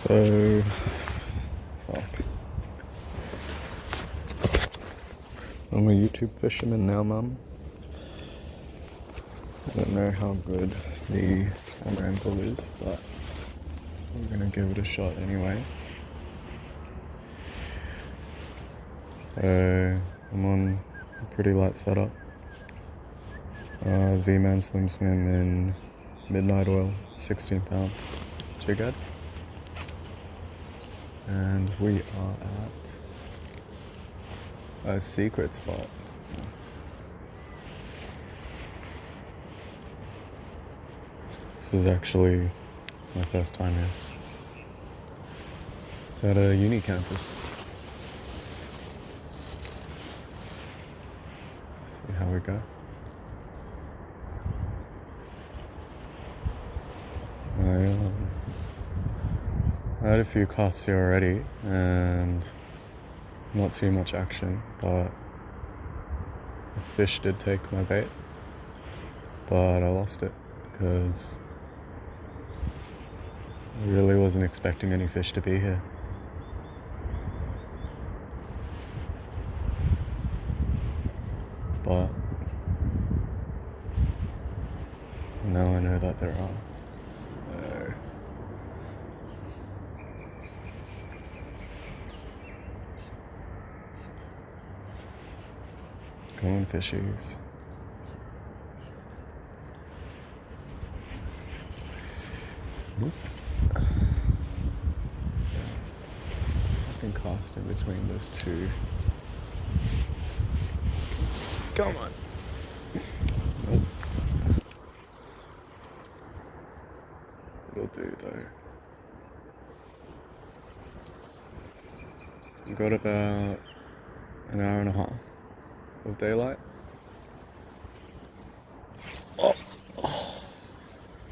So, fuck. I'm a YouTube fisherman now, Mum. I don't know how good the camera angle is, but I'm gonna give it a shot anyway. So, I'm on a pretty light setup. Zman Slimswimz in Midnight Oil, 16 pound jig head. And we are at a secret spot. This is actually my first time here. It's at a uni campus. See how we go. I had a few casts here already and not too much action, but a fish did take my bait, but I lost it because I really wasn't expecting any fish to be here. But now I know that there are. So go on, fishies. Nope. I can cast in between those two. Come on. Nope. It'll do though. We've got about an hour and a half of daylight. Oh,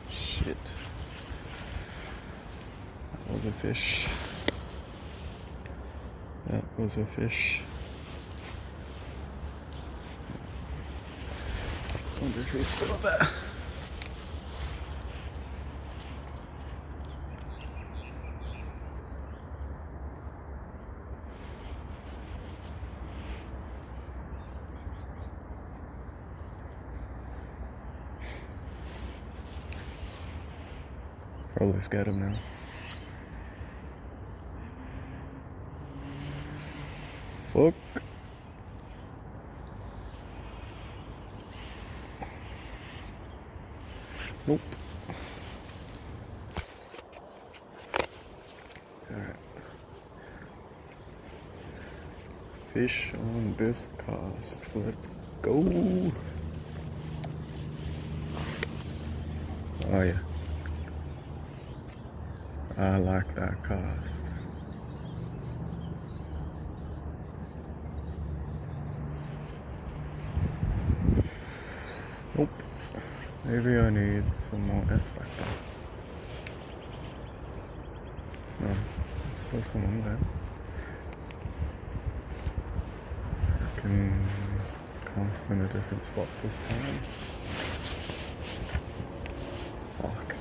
shit. That was a fish. That was a fish. I wonder if he's still there. Probably scared him now. Fuck. Nope. Alright. Fish on this cast. Let's go. Oh yeah. I like that cast. Nope. Maybe I need some more S factor. No, there's still some on there. I can cast in a different spot this time. Fuck.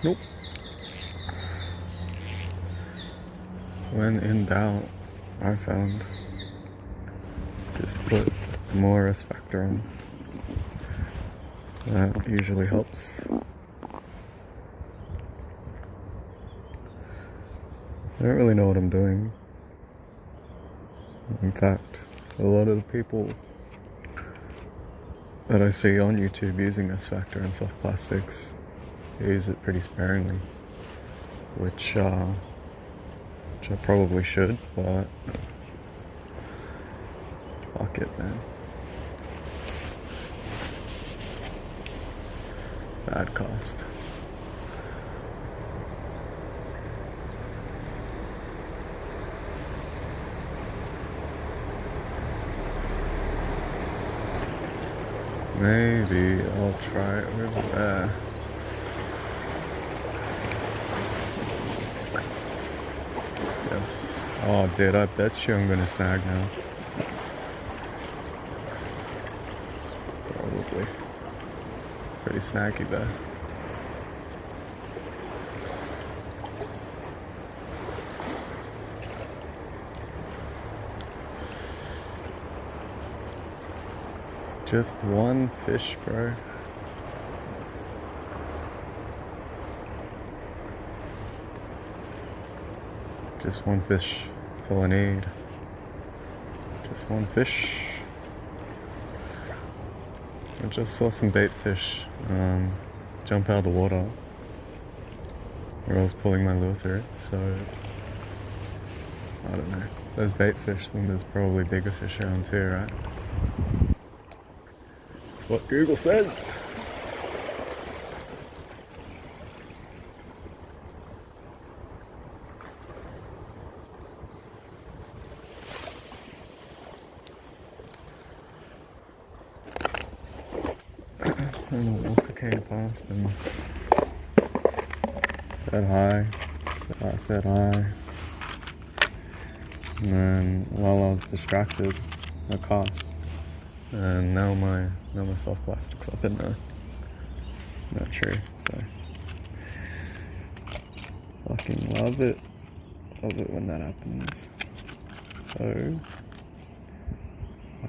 Nope. When in doubt, I found just put more S factor on. That usually helps. I don't really know what I'm doing. In fact, a lot of the people that I see on YouTube using S factor and soft plastics use it pretty sparingly, which I probably should, but fuck it, man. Bad cast. Maybe I'll try it over there. Yes. Oh, dude, I bet you I'm gonna snag now. be snaggy though. Just one fish, bro. Just one fish. That's all I need. Just one fish. I just saw some bait fish jump out of the water where I was pulling my lure through, so I don't know. Those bait fish, then there's probably bigger fish around too, right? That's what Google says. And the walker came past and said hi, so I said hi, and then while I was distracted, I cast, and now my soft plastic's up in that tree, so fucking love it when that happens. So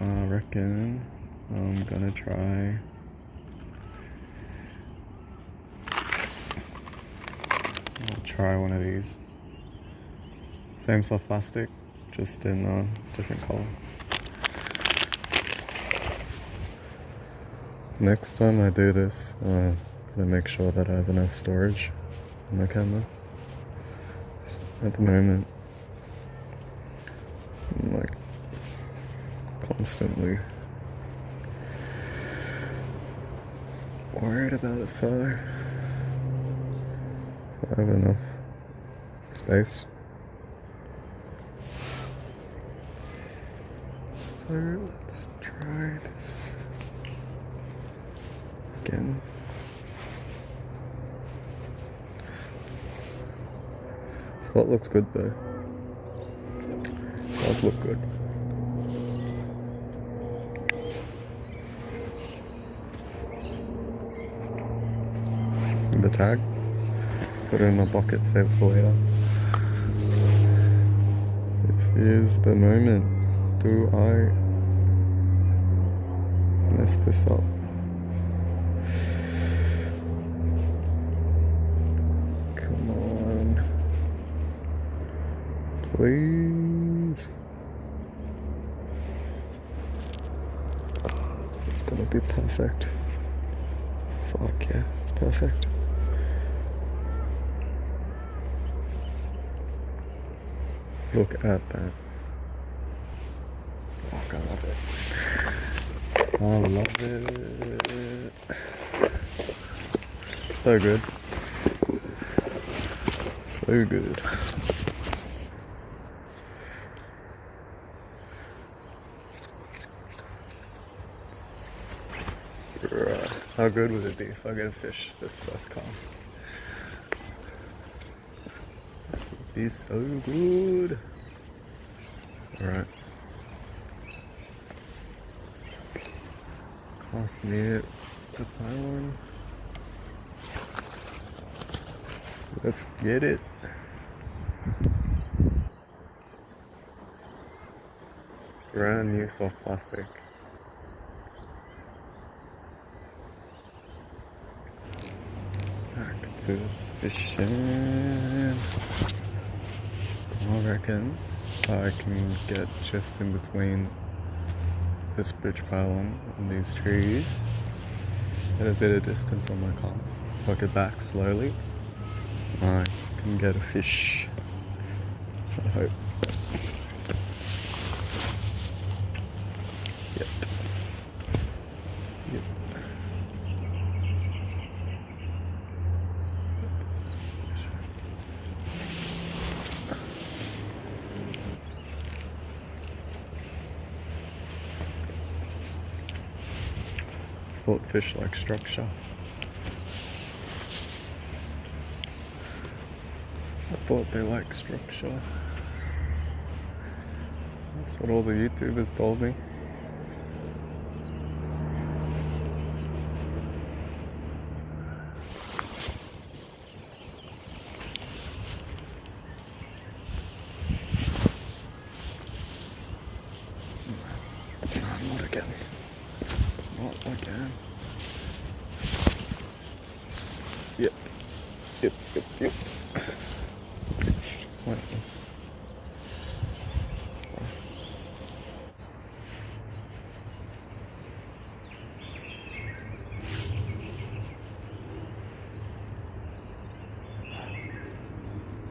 I reckon I'm gonna try one of these. Same soft plastic, just in a different color. Next time I do this, I'm gonna make sure that I have enough storage on my camera. So at the moment, I'm like constantly worried about if I have enough space. So let's try this again. Spot looks good though. Does look good. The tag. Put it in my pocket, save it for later. This is the moment. Do I mess this up? Come on. Please. It's gonna be perfect. Fuck yeah, it's perfect. Look at that. Fuck, I love it. I love it. So good. So good. Right. How good would it be if I get a fish this first cast? Be so good. Alright. Cast near the pylon. Let's get it. Brand new soft plastic. Back to fishing. I reckon I can get just in between this bridge pylon and these trees at a bit of distance on my cast. Hook it back slowly. I can get a fish. I hope. Yep. Yep. Thought fish like structure. I thought they like structure. That's what all the YouTubers told me. Pointless.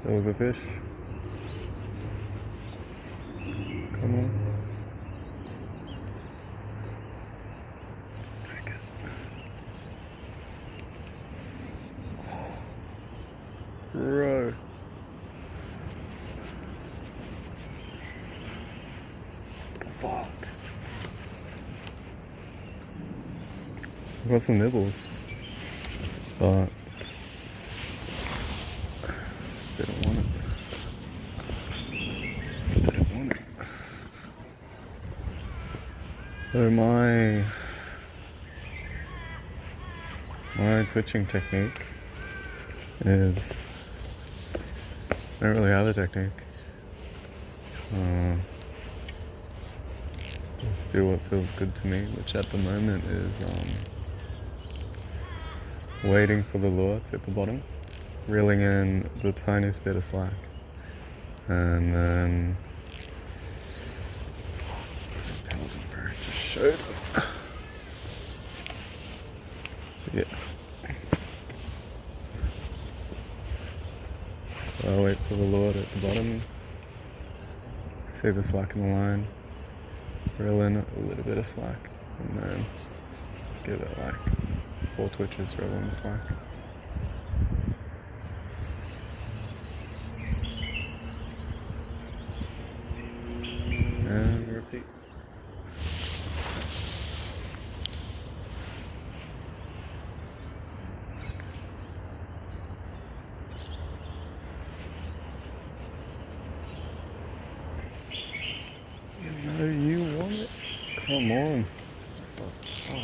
There was a fish. Come on. Let's take it. Bro. What the fuck? I've got some nibbles, but didn't want it. Didn't want it. So my twitching technique is, I don't really have a technique. Just do what feels good to me, which at the moment is waiting for the lure to hit the bottom, reeling in the tiniest bit of slack, and then just showed them. Yeah. So I wait for the lure at the bottom, see the slack in the line, reel in a little bit of slack, and then give it like 4 twitches, reel in the slack. And repeat. You know you want it? Come on. Oh.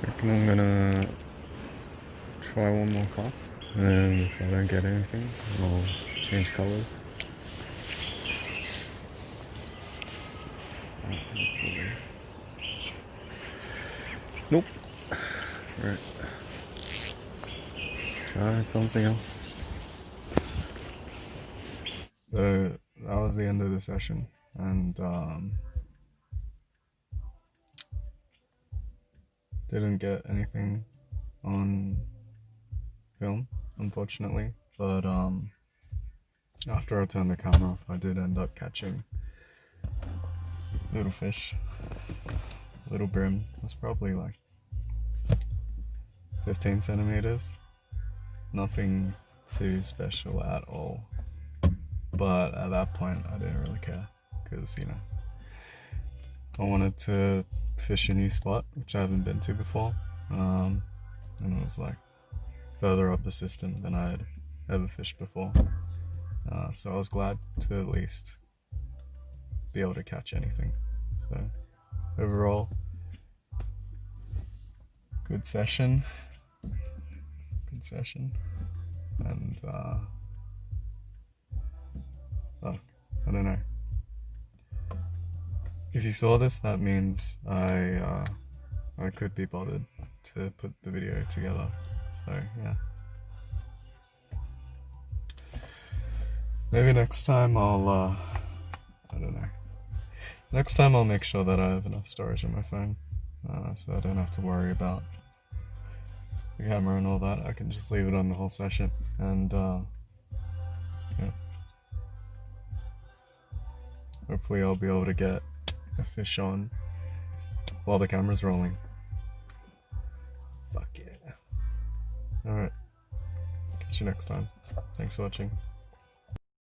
I reckon I'm gonna try one more cast, and if I don't get anything, I'll change colours. Nope. Right. Try something else. So that was the end of the session, and didn't get anything on film, unfortunately, but after I turned the camera off, I did end up catching little fish, little brim. It's probably like 15 centimeters, nothing too special at all, but at that point I didn't really care, because you know, I wanted to fish a new spot which I haven't been to before, and it was like further up the system than I had ever fished before, so I was glad to at least be able to catch anything. So overall, good session, and oh, I don't know. If you saw this, that means I could be bothered to put the video together. So yeah. Maybe next time I'll I don't know. Next time I'll make sure that I have enough storage on my phone, so I don't have to worry about the camera and all that. I can just leave it on the whole session, and yeah. Hopefully I'll be able to get a fish on while the camera's rolling. Fuck yeah. Alright. Catch you next time. Thanks for watching.